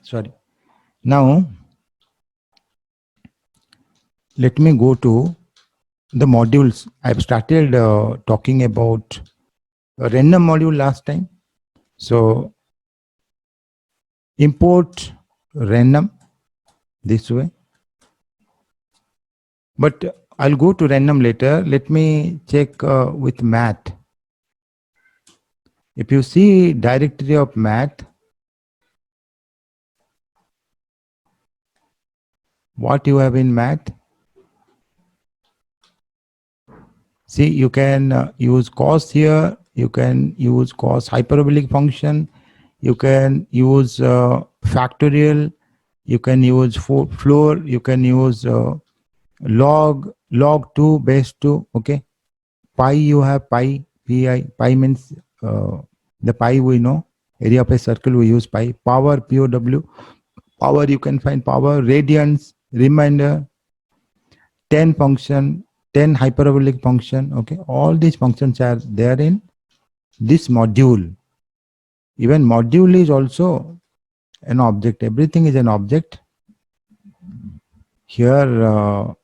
Sorry. Now, let me go to the modules. I've started talking about a random module last time. So, import random this way. But I'll go to random later. Let me check with math. If you see directory of math, what you have in math, see, you can use cos here, you can use cos hyperbolic function, you can use factorial, you can use floor, you can use log 2 base 2, okay. Pi, you have pi, pi means the pi we know, area of a circle we use pi, power, POW, power you can find power, radians, remainder, 10 function, 10 hyperbolic function, okay. All these functions are there in this module. Even module is also an object. Everything is an object here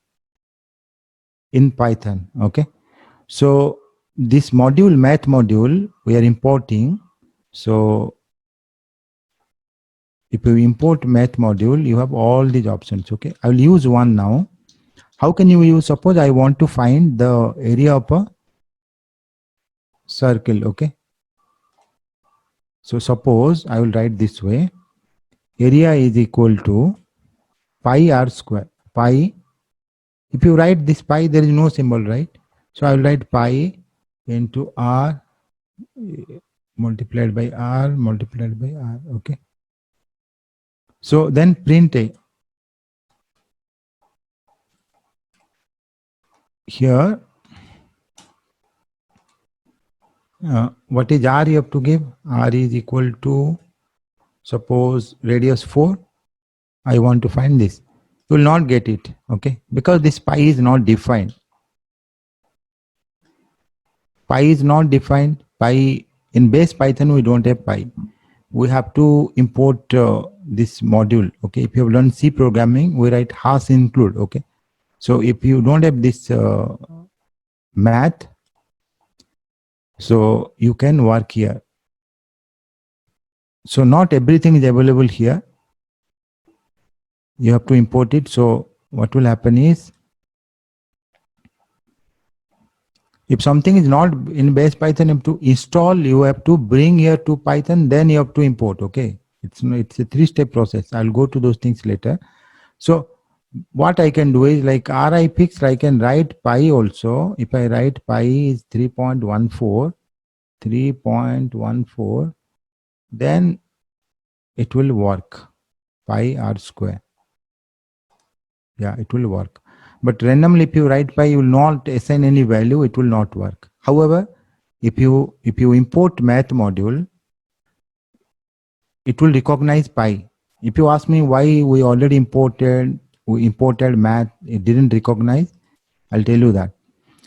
in Python, okay. So this module, math module, we are importing. So if you import math module, you have all these options, okay. I will use one now. How can you use? Suppose I want to find the area of a circle, okay. So suppose I will write this way, area is equal to pi r square. Pi, if you write this pi, there is no symbol, right? So I will write pi into r multiplied by r multiplied by r, okay. So then print a. Here, what is r you have to give? R is equal to, suppose, radius 4. I want to find this. You will not get it, okay, because this pi is not defined. Pi is not defined. Pi, in base Python, we don't have pi. We have to import this module, okay. If you have learned C programming, we write has include, okay. So if you don't have this math, so you can work here. So not everything is available here. You have to import it. So what will happen is, if something is not in base Python, you have to install, you have to bring here to Python, then you have to import, okay. It's a 3-step process. I'll go to those things later. So what I can do is, like Ri fixed, I can write pi also. If I write pi is 3.14, then it will work. Pi r square. Yeah, it will work. But randomly, if you write pi, you will not assign any value, it will not work. However, if you import math module, it will recognize pi. If you ask me why we already imported math, it didn't recognize, I'll tell you that.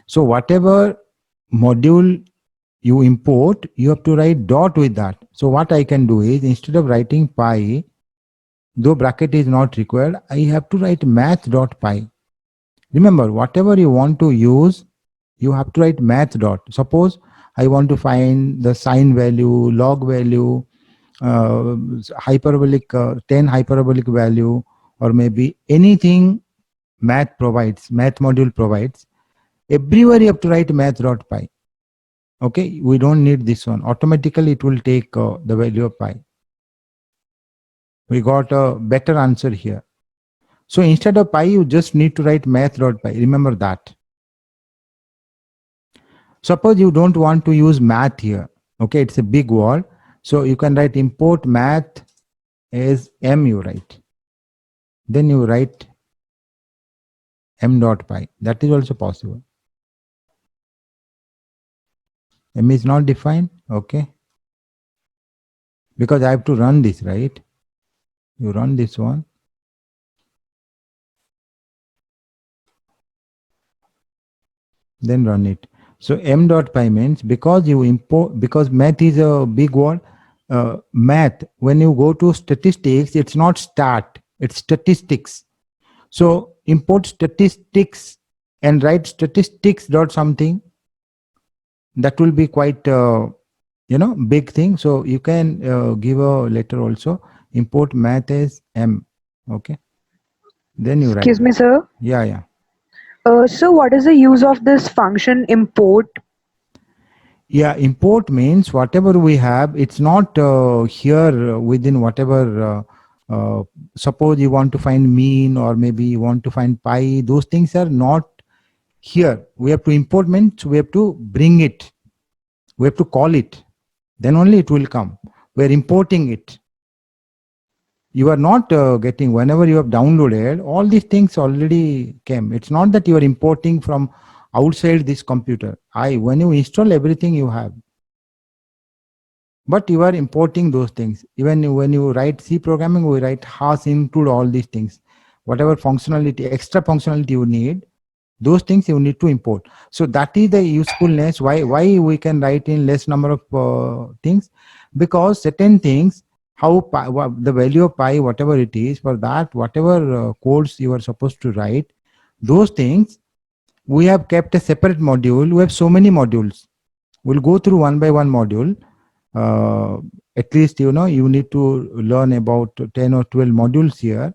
So whatever module you import, you have to write dot with that. So what I can do is, instead of writing pi, though bracket is not required, I have to write math.pi. Remember, whatever you want to use, you have to write math dot. Suppose I want to find the sine value, log value, hyperbolic, 10 hyperbolic value, or maybe anything math provides, math module provides. Everywhere you have to write math.pi. Okay, we don't need this one. Automatically it will take the value of pi. We got a better answer here. So instead of pi, you just need to write math.pi. Remember that. Suppose you don't want to use math here. Okay, it's a big word. So you can write import math as m, you write. Then you write m.pi. That is also possible. M is not defined. Okay. Because I have to run this, right? You run this one. Then run it. So m.pi means, because you import, because math is a big word, math, when you go to statistics, it's not stat, it's statistics. So import statistics and write statistics dot something. That will be quite big thing. So you can give a letter also, import math as M. Okay, then you write. Excuse me, sir. Yeah. So what is the use of this function import? Yeah, import means whatever we have, it's not here within whatever. Suppose you want to find mean, or maybe you want to find pi. Those things are not here. We have to import means we have to bring it. We have to call it. Then only it will come. We are importing it. You are not getting, whenever you have downloaded, all these things already came. It's not that you are importing from outside this computer. When you install everything you have, but you are importing those things. Even when you write C programming, we write has include all these things. Whatever functionality, extra functionality you need, those things you need to import. So that is the usefulness. Why we can write in less number of things, because certain things, how pi, the value of pi, whatever it is, for that whatever codes you are supposed to write, those things we have kept a separate module. We have so many modules. We'll go through one by one module. At least you need to learn about 10 or 12 modules here.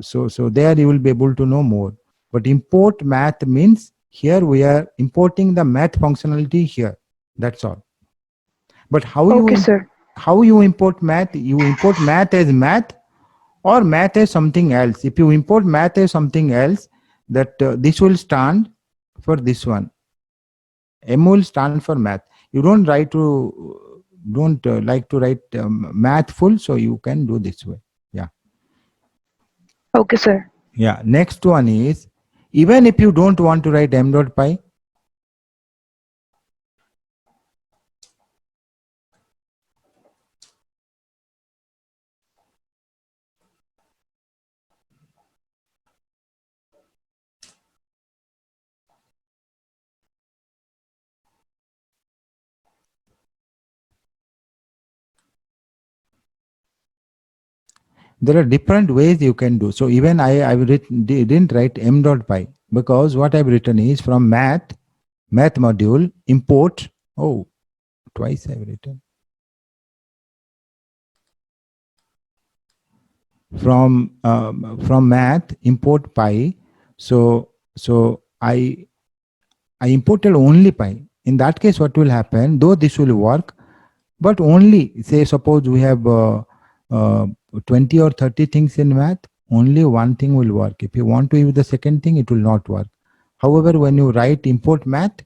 So there you will be able to know more. But import math means here we are importing the math functionality here. That's all. But Okay, sir. how you import math? You import math as math, or math as something else. If you import math as something else, that this will stand for this one. M will stand for math. You don't like to write math full, so you can do this way. Yeah. Okay, sir. Yeah. Next one is, even if you don't want to write m dot pi, there are different ways you can do. So even didn't write m dot pi, because what I've written is from math module import. Oh, twice I've written. From math import pi. So I imported only pi. In that case, what will happen? Though this will work, but only, say, suppose we have 20 or 30 things in math, only one thing will work. If you want to use the second thing, it will not work. However, when you write import math,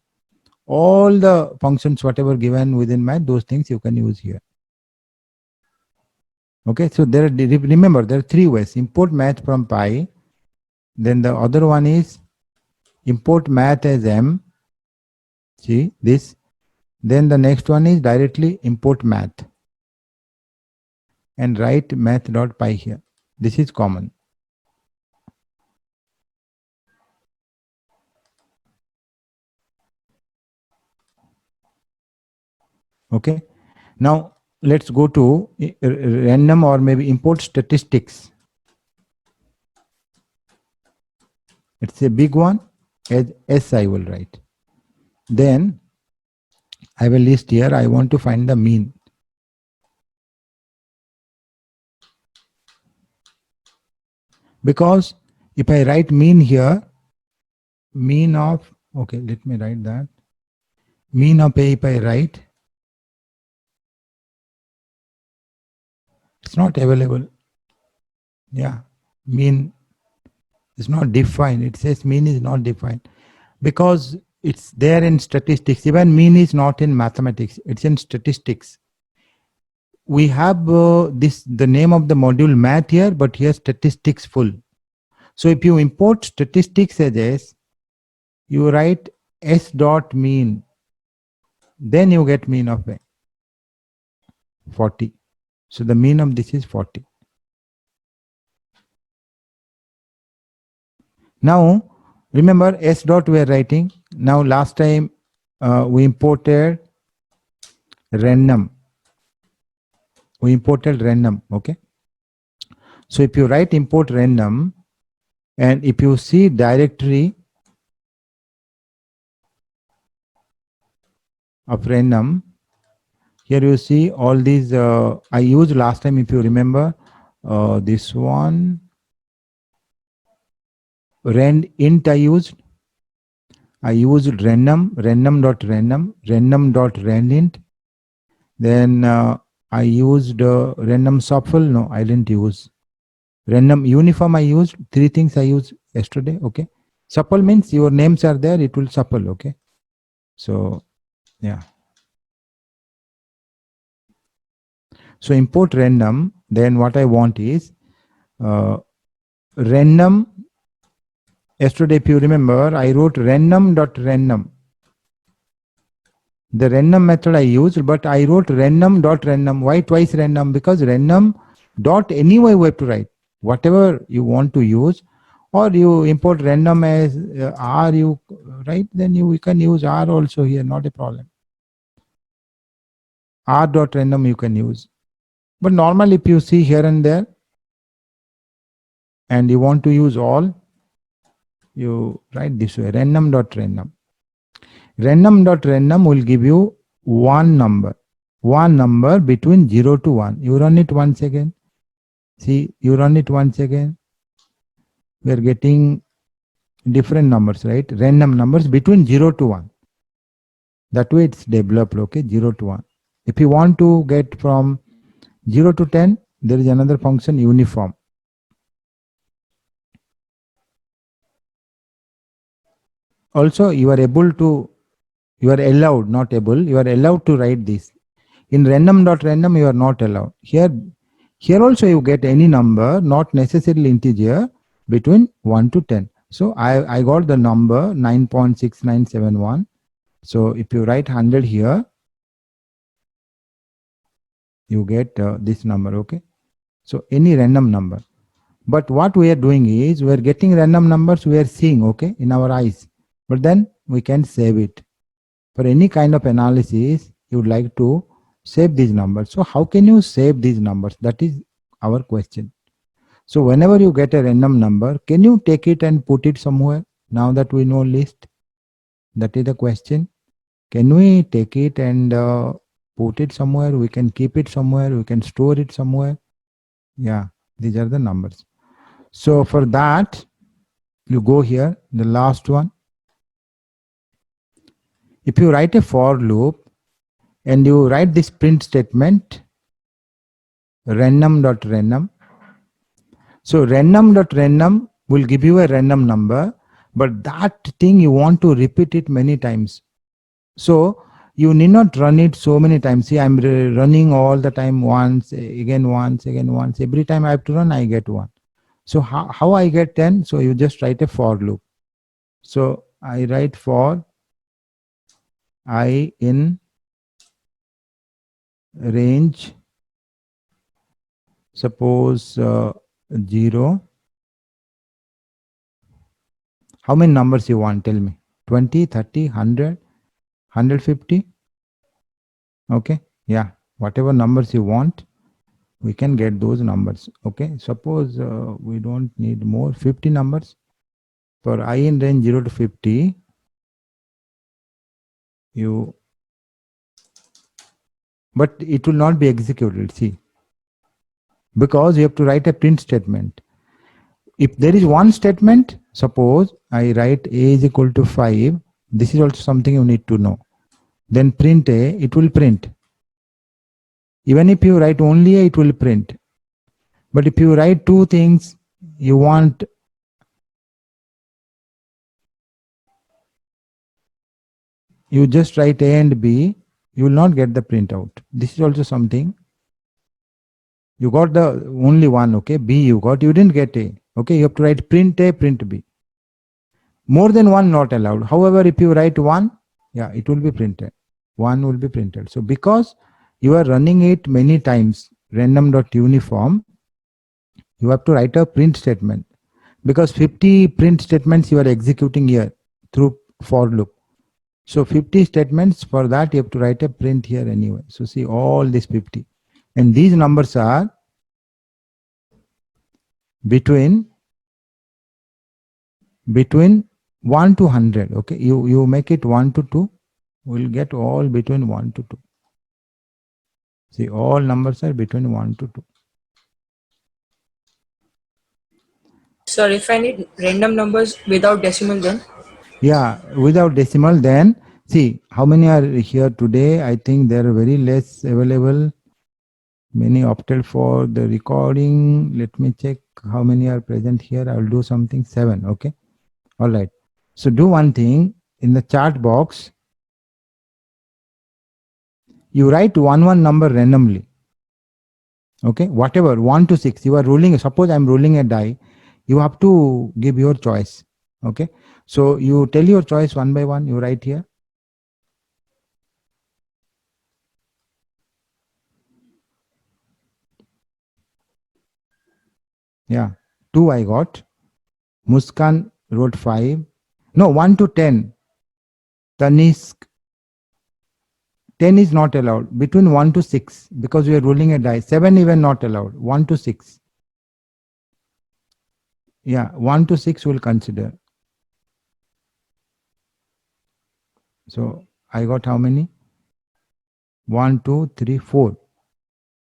all the functions, whatever given within math, those things you can use here. Okay, so remember, there are three ways: import math from pi. Then the other one is import math as m. See this. Then the next one is directly import math and write math.py here. This is common. Okay. Now let's go to random, or maybe import statistics. It's a big one. As S I will write. Then I will list here. I want to find the mean. Because if I write mean here, mean of, okay, let me write that. Mean of A, if I write, it's not available. Yeah, mean is not defined. It says mean is not defined because it's there in statistics. Even mean is not in mathematics, it's in statistics. We have the name of the module math here, but here statistics full. So if you import statistics as S, you write S dot mean, then you get mean of A, 40. So the mean of this is 40. Now remember S dot we are writing. Now last time we imported random. we imported random. Okay. So if you write import random, and if you see directory of random, here you see all these I used last time, if you remember, this one rand int I used random dot randint. Then I used random shuffle. No, I didn't use random uniform. I used three things I used yesterday. Okay. Shuffle means your names are there, it will shuffle. Okay. So yeah. So import random. Then what I want is random. Yesterday, if you remember, I wrote random dot random. The random method I used, but I wrote random dot random. Why twice random? Because random dot anyway we have to write whatever you want to use, or you import random as R, you right, then you can use R also here, not a problem. R dot random you can use. But normally if you see here and there and you want to use all, you write this way, random dot random. Random dot random will give you one number between 0 to 1. You run it once again. See, you run it once again. We are getting different numbers, right? Random numbers between 0 to 1. That way it's developed, okay? 0 to 1. If you want to get from 0 to 10, there is another function, uniform. Also, you are allowed, not able, you are allowed to write this. In random.random, you are not allowed. Here also you get any number, not necessarily integer, between 1 to 10. So I got the number 9.6971. So if you write 100 here, you get this number, okay? So any random number. But what we are doing is, we are getting random numbers we are seeing, okay, in our eyes. But then we can save it. For any kind of analysis, you would like to save these numbers. So how can you save these numbers? That is our question. So whenever you get a random number, can you take it and put it somewhere? Now that we know list, that is the question. Can we take it and put it somewhere? We can keep it somewhere. We can store it somewhere. Yeah, these are the numbers. So for that, you go here, the last one. If you write a for loop and you write this print statement, random.random. So random.random will give you a random number, but that thing you want to repeat it many times. So you need not run it so many times. See, I'm running all the time, once, again, once, again, once. Every time I have to run, I get 1. So how I get 10? So you just write a for loop. So I write for I in range, suppose 0. How many numbers you want? Tell me. 20, 30, 100, 150. Okay. Yeah. Whatever numbers you want, we can get those numbers. Okay. Suppose we don't need more, 50 numbers. For I in range 0 to 50, but it will not be executed. See, because you have to write a print statement. If there is one statement, suppose I write a is equal to 5, this is also something you need to know. Then print a, it will print. Even if you write only a, it will print. But if you write two things, you want you just write a and b, you will not get the printout. This is also something. You got the only one, okay? B you got, you didn't get a. Okay, you have to write print a, print b. More than one not allowed. However, if you write one, yeah, it will be printed. One will be printed. So because you are running it many times, random.uniform, you have to write a print statement. Because 50 print statements you are executing here through for loop. So 50 statements, for that you have to write a print here anyway. So see all these 50. And these numbers are between 1 to 100. Okay, you make it 1 to 2, we'll get all between 1 to 2. See, all numbers are between 1 to 2. Sir, if I need random numbers without decimal, then? Yeah, without decimal, then see how many are here today. I think there are very less available. Many opted for the recording. Let me check how many are present here. I will do something 7. Okay. All right. So do one thing in the chat box. You write one number randomly. Okay. Whatever 1 to 6 you are rolling. Suppose I am rolling a die. You have to give your choice. Okay. So you tell your choice one by one. You write here. Yeah. 2 I got. Muskan wrote 5. No, 1 to 10. Tanisk, 10 is not allowed. Between 1 to 6, because we are rolling a die. 7 even not allowed. 1 to 6. Yeah, 1 to 6 will consider. So I got how many? 1, 2, 3, 4.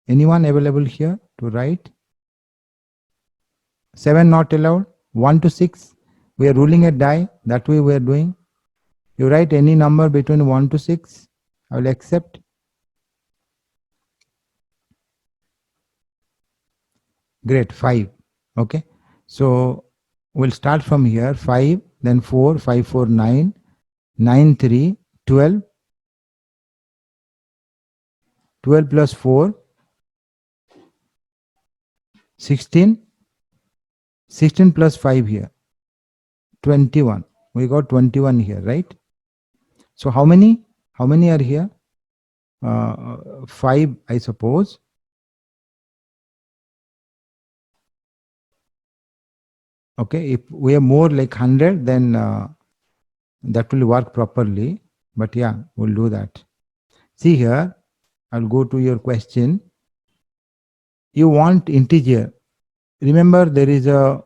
Anyone available here to write? 7 not allowed. 1 to 6. We are ruling a die. That way we are doing. You write any number between 1 to 6. I will accept. Great, 5. Okay. So we'll start from here. 5, then 4, 5, 4, 9, 9, 3, 12. 12 plus 4, 16. 16 plus 5 here, 21. We got 21 here, right? So how many? How many are here? 5, I suppose. Okay, if we have more like 100, then that will work properly. But yeah, we'll do that. See here, I'll go to your question. You want integer. Remember, there is a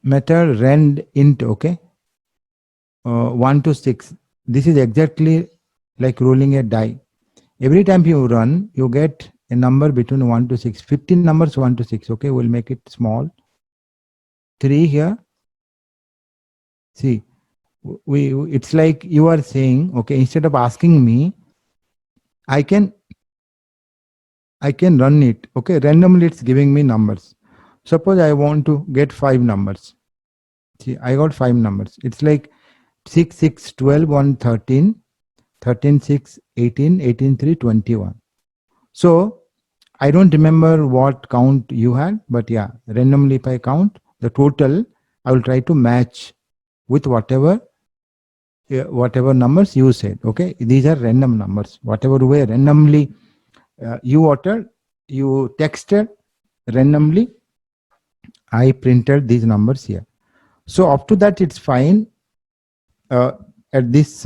method rand int, okay? 1 to 6. This is exactly like rolling a die. Every time you run, you get a number between 1 to 6. 15 numbers 1 to 6. Okay, we'll make it small. 3 here. See, it's like you are saying, okay, instead of asking me, I can run it. Okay, randomly it's giving me numbers. Suppose I want to get 5 numbers. See, I got 5 numbers. It's like 6, 6, 12, 1, 13, 13, 6, 18, 18, 3, 21. So I don't remember what count you had, but yeah, randomly if I count the total, I will try to match with whatever numbers you said. Okay, these are random numbers. Whatever way randomly you uttered, you texted randomly, I printed these numbers here. So up to that, it's fine. At this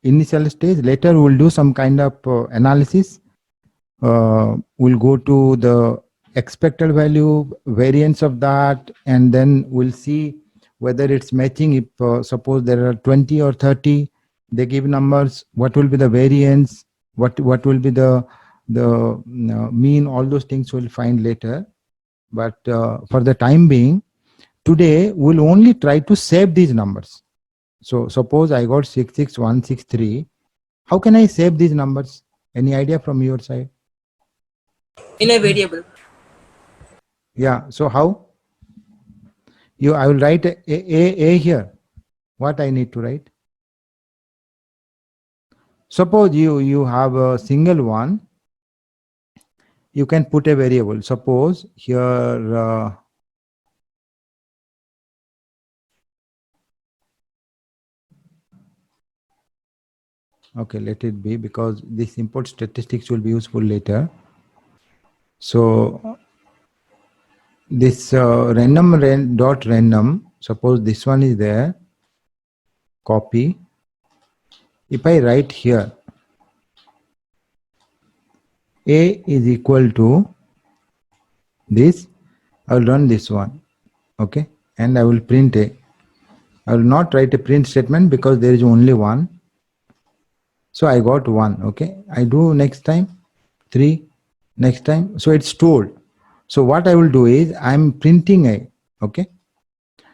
initial stage, later we'll do some kind of analysis. We'll go to the expected value, variance of that, and then we'll see whether it's matching. If suppose there are 20 or 30, they give numbers, what will be the variance, what will be the mean, all those things we'll find later. But for the time being, today we'll only try to save these numbers. So suppose I got 66163. How can I save these numbers? Any idea from your side? In a variable. Yeah. So how? I will write a here. What I need to write? Suppose you have a single one. You can put a variable. Suppose here. Okay, let it be, because this import statistics will be useful later. So this dot random. Suppose this one is there. Copy. If I write here, A is equal to this. I will run this one, okay, and I will print A. I will not write a print statement because there is only one. So I got 1, okay. I do next time 3, next time. So it's stored. So what I will do is I'm printing A, okay.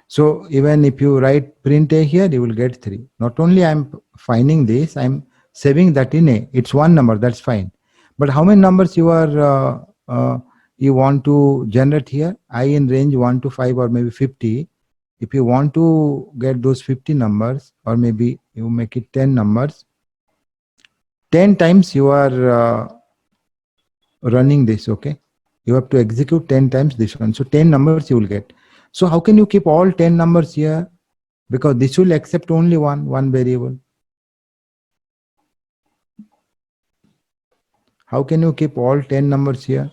So even if you write print A here, you will get 3. Not only I'm finding this, I'm saving that in A. It's one number, that's fine. But how many numbers you are you want to generate here? I in range 1 to 5 or maybe 50. If you want to get those 50 numbers, or maybe you make it 10 numbers, 10 times you are running this, okay. You have to execute 10 times this one. So 10 numbers you will get. So how can you keep all 10 numbers here? Because this will accept only one variable. How can you keep all 10 numbers here?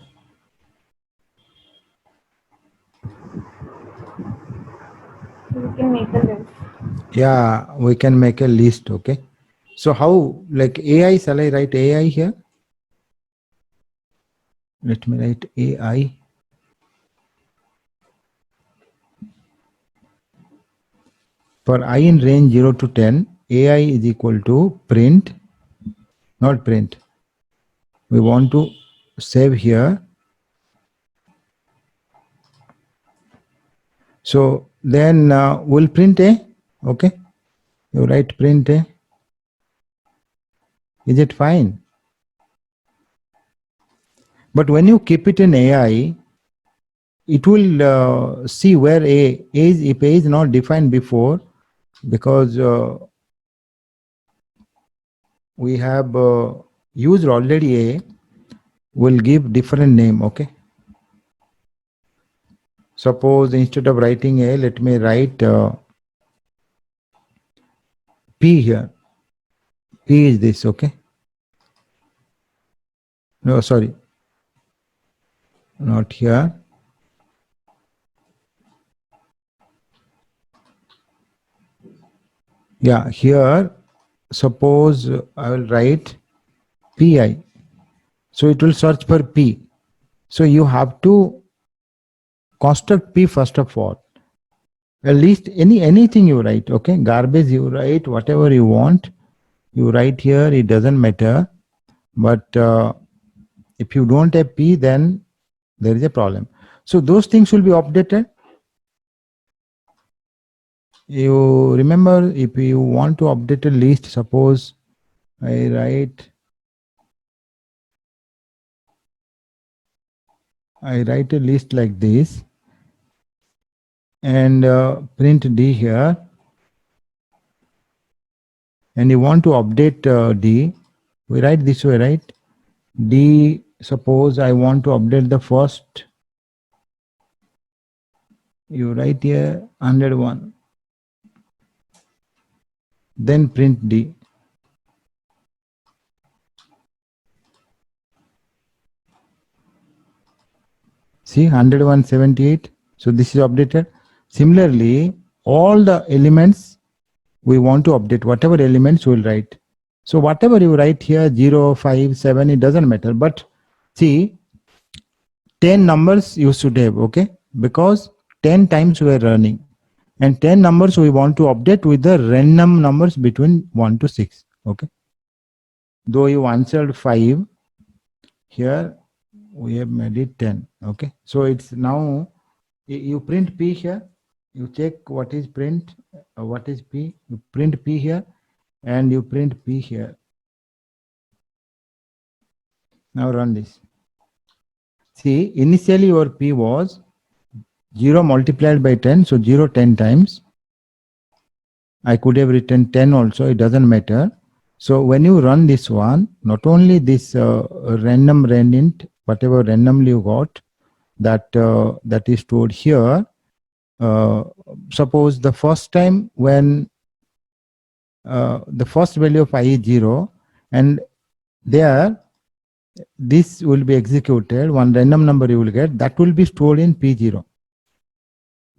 We can make a list. Yeah, we can make a list, okay. So how, like AI, shall I write AI here? Let me write AI. For I in range 0 to 10, AI is equal to print, not print. We want to save here. So then we'll print A, okay. You write print A. Is it fine? But when you keep it in AI, it will see where A is, if A is not defined before, because we have used already A, will give different name, okay. Suppose instead of writing A, let me write P here. P is this, okay. No, sorry, not here. Yeah, here, suppose I will write PI. So it will search for P. So you have to construct P first of all. At least anything you write, okay. Garbage you write, whatever you want, you write here, it doesn't matter. But if you don't have P, then there is a problem. So those things will be updated. You remember, if you want to update a list, suppose I write a list like this and print D here, and you want to update D, we write this way, right? D, suppose I want to update the first, you write here 101, then print D. See, 101.78. So this is updated. Similarly, all the elements we want to update, whatever elements we will write. So whatever you write here, 0, 5, 7, it doesn't matter. But see, 10 numbers you should have, okay? Because 10 times we are running. And 10 numbers we want to update with the random numbers between 1 to 6, okay? Though you answered 5, here we have made it 10, okay? So it's now, you print P here, you check what is print, what is P, you print P here, and you print P here. Now run this. See, initially your P was 0 multiplied by 10, so 0 10 times. I could have written 10 also, it doesn't matter. So when you run this one, not only this random randint, whatever randomly you got, that is stored here. Suppose the first time when the first value of I is 0, and there this will be executed, one random number you will get, that will be stored in P0.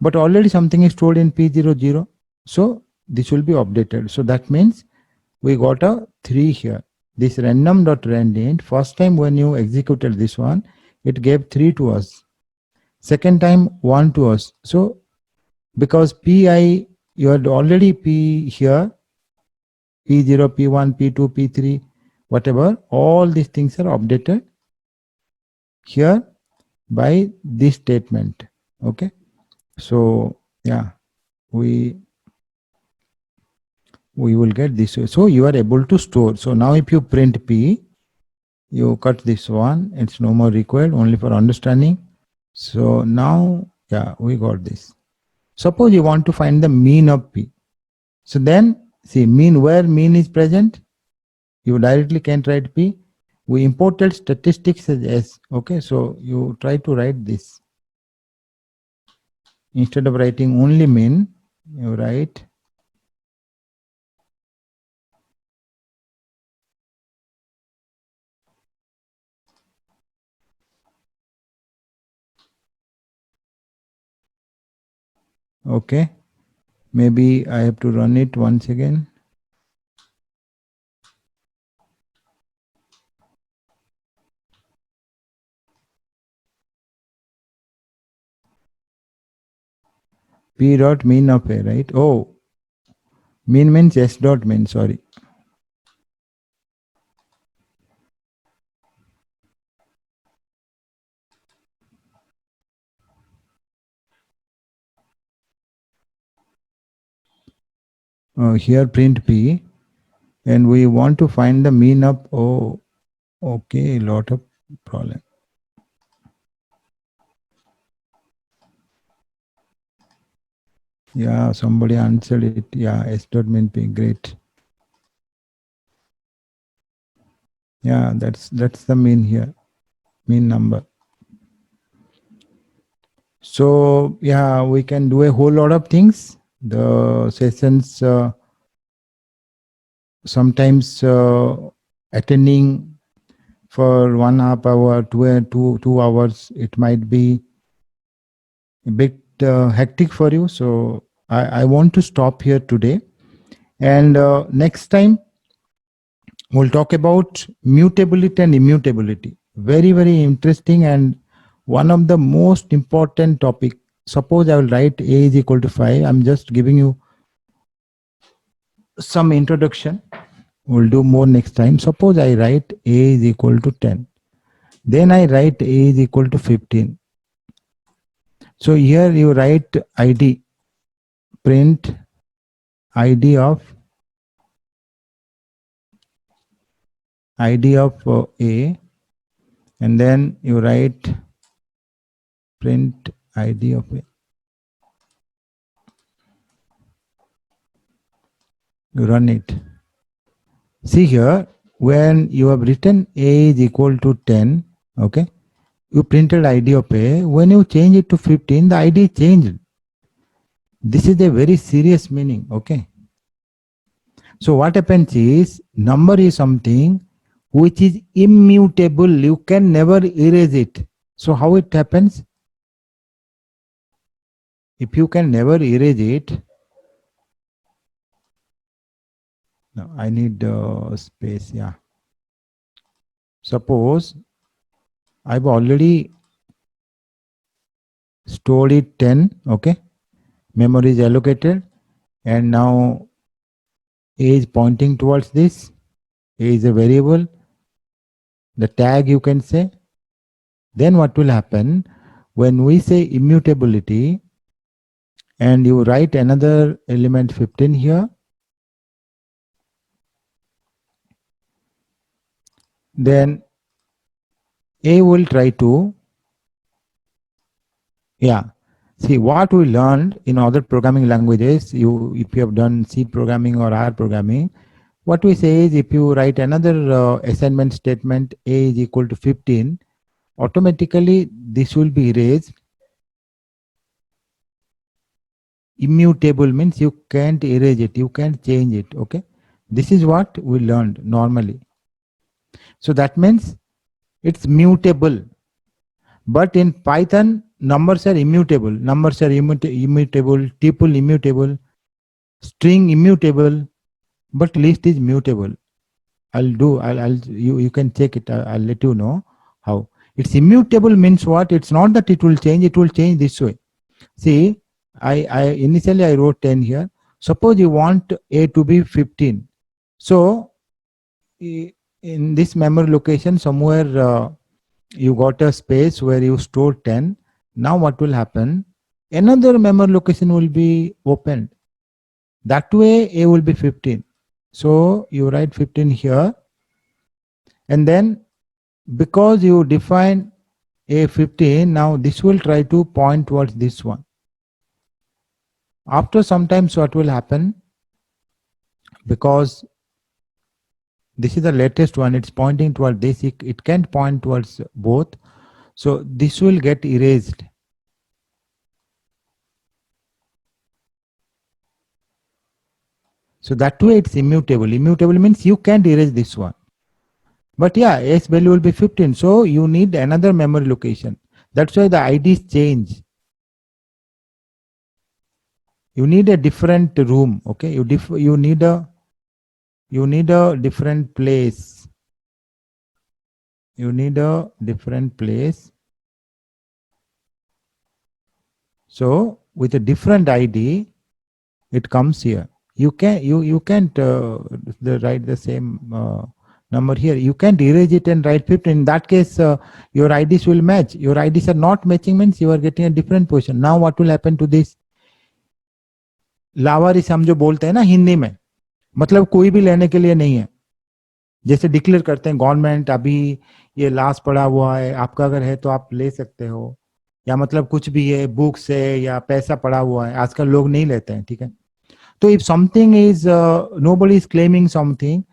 But already something is stored in P00, so this will be updated. So that means we got a 3 here. this random.randint, first time when you executed this one, it gave 3 to us. Second time 1 to us. So because pi, you had already p here, p0, p1, p2, p3, whatever, all these things are updated here by this statement. Okay. So yeah, we will get this. So you are able to store. So now if you print p, you cut this one, it's no more required, only for understanding. So now, yeah, we got this. Suppose you want to find the mean of p. So then, see, mean, where mean is present, you directly can't write p. We imported statistics as s. Okay, so you try to write this. Instead of writing only mean, you write okay. Maybe I have to run it once again. P dot mean of a, right? Oh, mean means s dot mean, sorry. Here print p, and we want to find the mean of, oh, okay, lot of problem. Yeah, somebody answered it. Yeah, s dot mean p, great. Yeah, that's the mean here, mean number. So yeah, we can do a whole lot of things. The sessions sometimes attending for 1.5 hour, 2 hours, it might be a bit hectic for you. So I want to stop here today, and next time we'll talk about mutability and immutability. Very, very interesting and one of the most important topic. Suppose I will write a is equal to 5. I'm just giving you some introduction. We'll do more next time. Suppose I write a is equal to 10. Then I write a is equal to 15. So here you write id, print id of a, and then you write print id of a. You run it. See here, when you have written a is equal to 10, okay, you printed id of a. When you change it to 15, the id changed. This is a very serious meaning, okay. So what happens is, number is something which is immutable. You can never erase it. So how it happens? If you can never erase it, no, I need space, yeah. Suppose I've already stored it 10, okay. Memory is allocated, and now a is pointing towards this. A is a variable, the tag you can say. Then what will happen when we say immutability and you write another element 15 here, then a will try to, yeah. See what we learned in other programming languages, if you have done C programming or R programming, what we say is if you write another assignment statement a is equal to 15, automatically this will be erased. Immutable means you can't erase it, you can't change it, okay. This is what we learned normally. So that means it's mutable. But in Python, numbers are immutable. Numbers are immutable, tuple immutable, string immutable, but list is mutable. you can check it. I'll let you know how. It's immutable means what? It's not that it will change this way. See, I initially I wrote 10 here. Suppose you want A to be 15. So in this memory location somewhere you got a space where you store 10. Now what will happen? Another memory location will be opened. That way A will be 15. So you write 15 here, and then because you define A 15, now this will try to point towards this one. After sometimes what will happen, because this is the latest one, it's pointing toward this, it can't point towards both. So this will get erased. So that way it's immutable. Immutable means you can't erase this one. But yeah, S value will be 15. So you need another memory location. That's why the IDs change. You need a different room. Okay, you need a different place. You need a different place. So with a different ID, it comes here. You can't write the same number here. You can't erase it and write 15. In that case, your IDs will match. Your IDs are not matching means you are getting a different position. Now what will happen to this? लावारिस हम जो बोलते हैं ना हिंदी में, मतलब कोई भी लेने के लिए नहीं है. जैसे डिक्लेयर करते हैं गवर्नमेंट अभी ये लास्ट पड़ा हुआ है, आपका अगर है तो आप ले सकते हो, या मतलब कुछ भी है, बुक्स है या पैसा पड़ा हुआ है, आजकल लोग नहीं लेते हैं. ठीक है, तो if something is nobody is claiming something,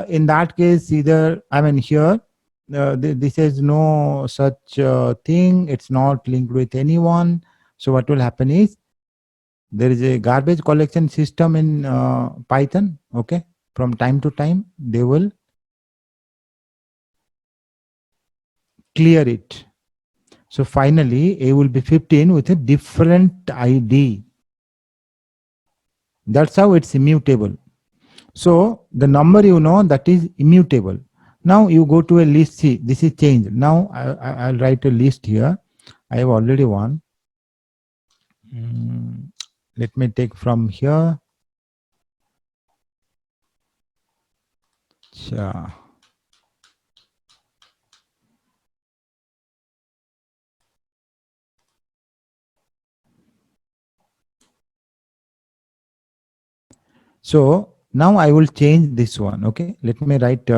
in that case either, I mean here this is no such thing, it's not linked with anyone. So what will happen is there is a garbage collection system in Python. Okay, from time to time they will clear it. So finally A will be 15 with a different ID. That's how it's immutable. So the number you know, that is immutable. Now you go to a list. See, this is changed. Now I'll write a list here. I have already one. Let me take from here. So now I will change this one. Okay, let me write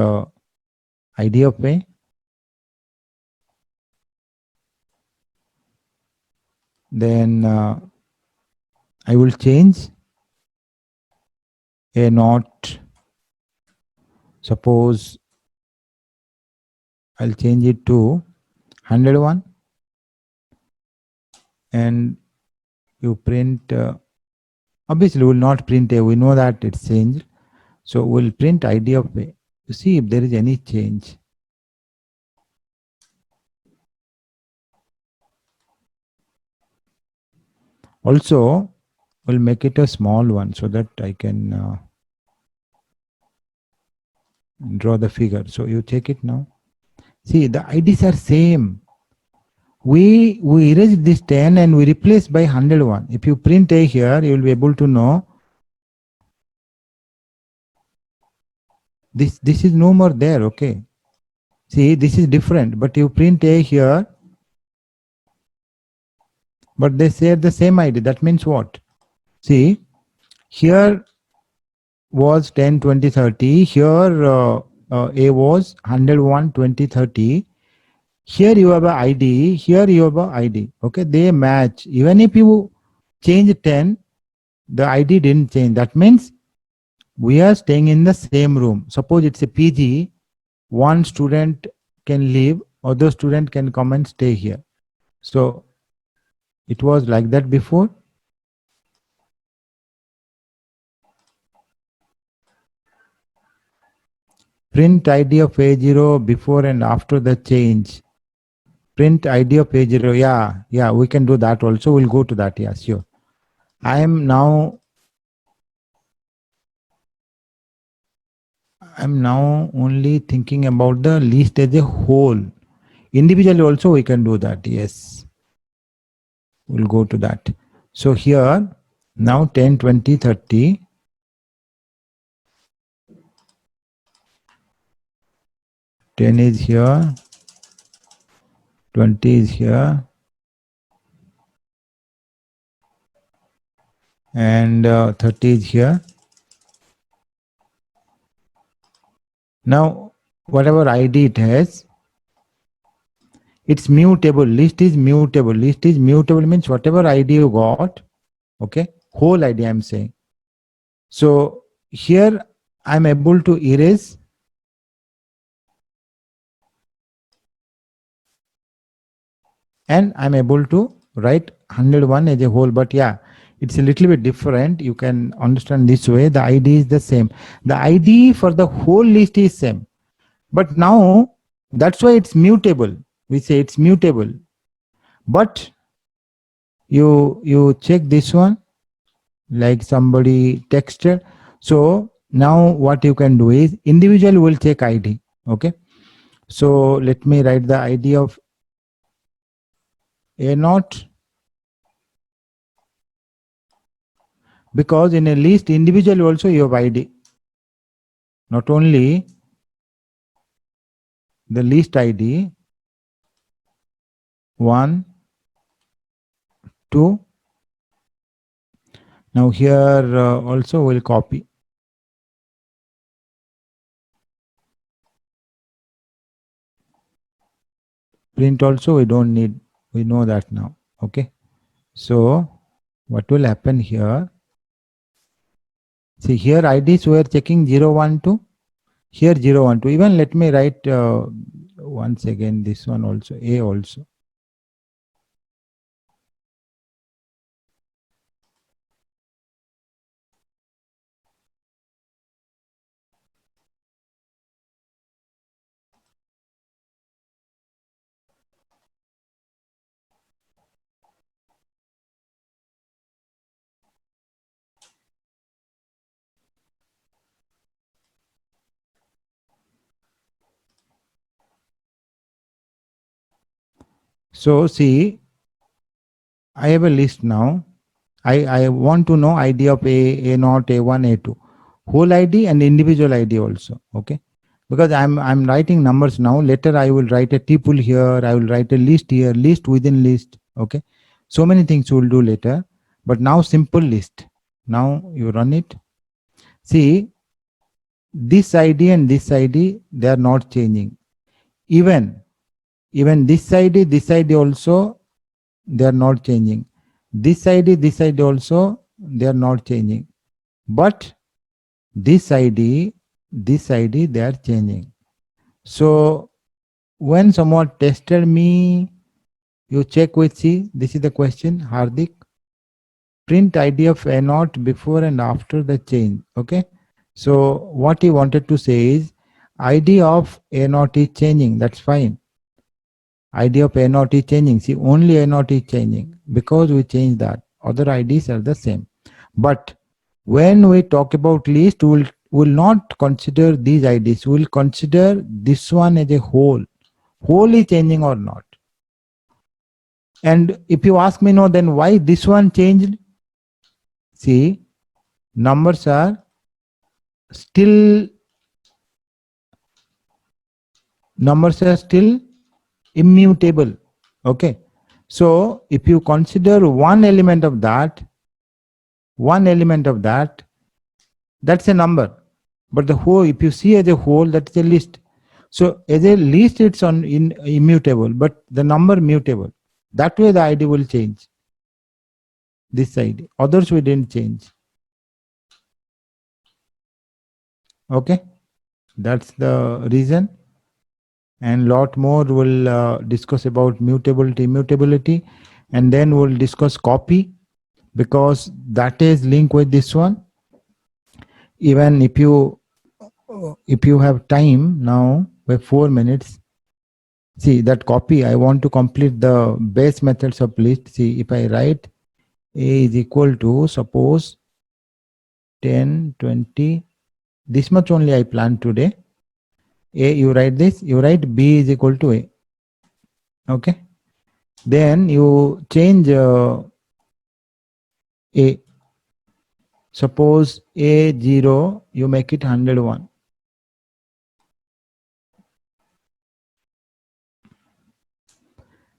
ID of A. Then I will change A naught. Suppose I'll change it to 101, and you print. Obviously, we will not print A. We know that it's changed. So we'll print ID of A to see if there is any change. Also, we'll make it a small one so that I can draw the figure. So you check it now. See, the IDs are same. We erase this 10 and we replace by 101. If you print A here, you will be able to know this is no more there. Okay, see, this is different, but you print A here, but they share the same ID. That means what? See, here was 10, 20, 30. Here A was 101, 20, 30. Here you have an ID. Here you have an ID. Okay, they match. Even if you change 10, the ID didn't change. That means we are staying in the same room. Suppose it's a PG. One student can leave, other student can come and stay here. So it was like that before. Print ID of A0 before and after the change. Print ID of A0. Yeah, we can do that also. We'll go to that. Yeah, sure. I am now I'm now only thinking about the list as a whole. Individually also we can do that. Yes, we'll go to that. So here now 10, 20, 30. 10 is here, 20 is here, and 30 is here. Now, whatever ID it has, it's mutable. List is mutable. List is mutable means whatever ID you got, okay, whole ID I'm saying. So here I'm able to erase and I'm able to write 101 as a whole. But yeah, it's a little bit different. You can understand this way. The ID is the same. The ID for the whole list is same. But now that's why it's mutable. We say it's mutable. But you check this one, like somebody texted. So now what you can do is individual will check ID. Okay. So let me write the ID of A0, because in a list individual also you have ID. Not only the list ID 1, 2. Now here also we'll copy. Print also we don't need. We know that now. Okay. So what will happen here? See here IDs we are checking 0, 1, 2. Here 0, 1, 2. Even let me write once again this one also, A also. So see, I have a list now. I want to know ID of A0, A1, A2. Whole ID and individual ID also. Okay. Because I'm writing numbers now. Later I will write a tuple here. I will write a list here, list within list. Okay. So many things we will do later. But now simple list. Now you run it. See, this ID and this ID, they are not changing. Even this ID also, they are not changing. This ID also, they are not changing. But this ID, they are changing. So when someone tested me, you check with C. This is the question, Hardik. Print ID of A0 before and after the change. Okay. So what he wanted to say is ID of A0 is changing. That's fine. ID of A0 is changing. See, only A0 is changing because we changed that. Other IDs are the same. But when we talk about list, we will not consider these IDs. We will consider this one as a whole. Whole is changing or not. And if you ask me, no, then why this one changed? See, numbers are still immutable. Okay. So if you consider one element of that, that's a number. But the whole, if you see as a whole, that's a list. So as a list, it's immutable, but the number mutable. That way the ID will change. This ID. Others we didn't change. Okay. That's the reason. And lot more we'll discuss about mutability, immutability, and then we'll discuss copy, because that is linked with this one. Even if you have time now, by 4 minutes, see that copy, I want to complete the base methods of list. See, if I write A is equal to, suppose 10, 20, This much only I planned today. A, you write this, you write B is equal to A. Okay. Then you change A. Suppose A0, you make it 101.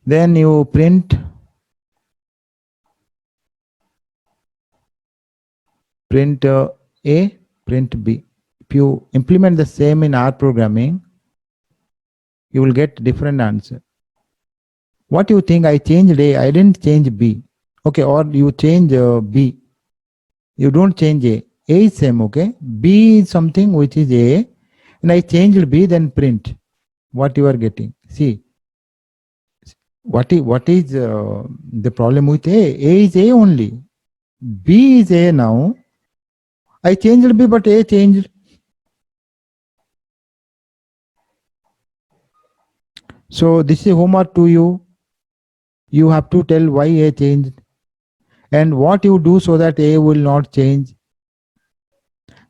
Then you print A, print B. If you implement the same in R programming, you will get different answer. What you think? I changed A, I didn't change B. Okay, or you change B. You don't change A. A is same, okay? B is something which is A, and I changed B, then print what you are getting. See, what is the problem with A? A is A only. B is A now. I changed B, but A changed. So this is homework to you. You have to tell why A changed and what you do so that A will not change.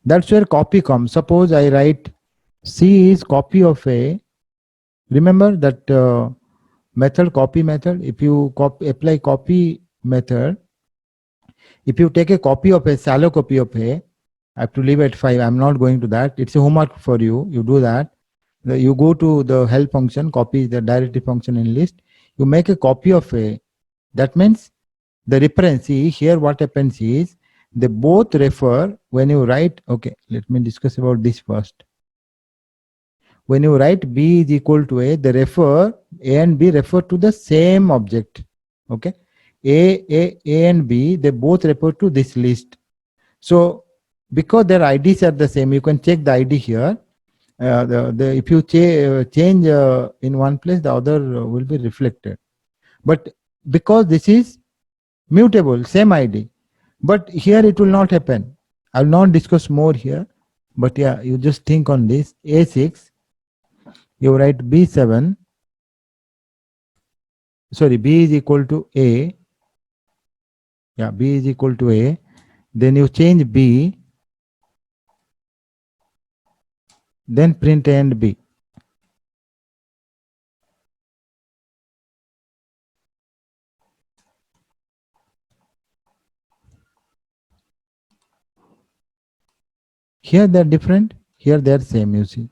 That's where copy comes. Suppose I write C is copy of A. Remember that method, copy method. If you apply copy method, if you take a copy of a shallow copy of A, I have to leave at 5. I'm not going to that. It's a homework for you. You do that. You go to the help function, copy the directory function in list. You make a copy of A. That means the reference. See here what happens is they both refer when you write. Okay, let me discuss about this first. When you write B is equal to A, they refer, A and B refer to the same object. Okay, A and B, they both refer to this list. So because their IDs are the same, you can check the ID here. If you change in one place, the other will be reflected. But because this is mutable, same ID, but here it will not happen. I will not discuss more here, but yeah, you just think on this. A6, you write B7, sorry, B is equal to A. Yeah, B is equal to A. Then you change B, then print A and B. Here they are different, here they are same, you see.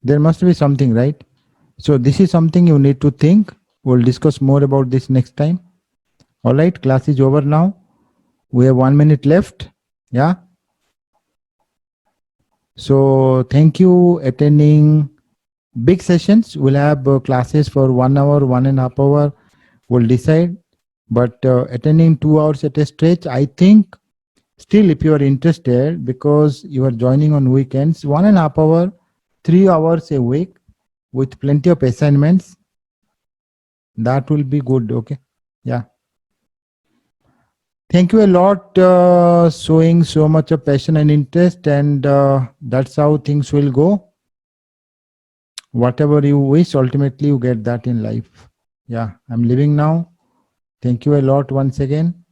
There must be something, right? So this is something you need to think. We'll discuss more about this next time. All right, class is over now. We have 1 minute left. Yeah. So thank you attending big sessions. We'll have classes for 1 hour, 1.5 hours. We'll decide. But attending 2 hours at a stretch, I think still if you are interested, because you are joining on weekends, 1.5 hours, 3 hours a week with plenty of assignments, that will be good. Okay. Yeah. Thank you a lot, showing so much of passion and interest, and that's how things will go. Whatever you wish, ultimately you get that in life. Yeah, I'm leaving now. Thank you a lot once again.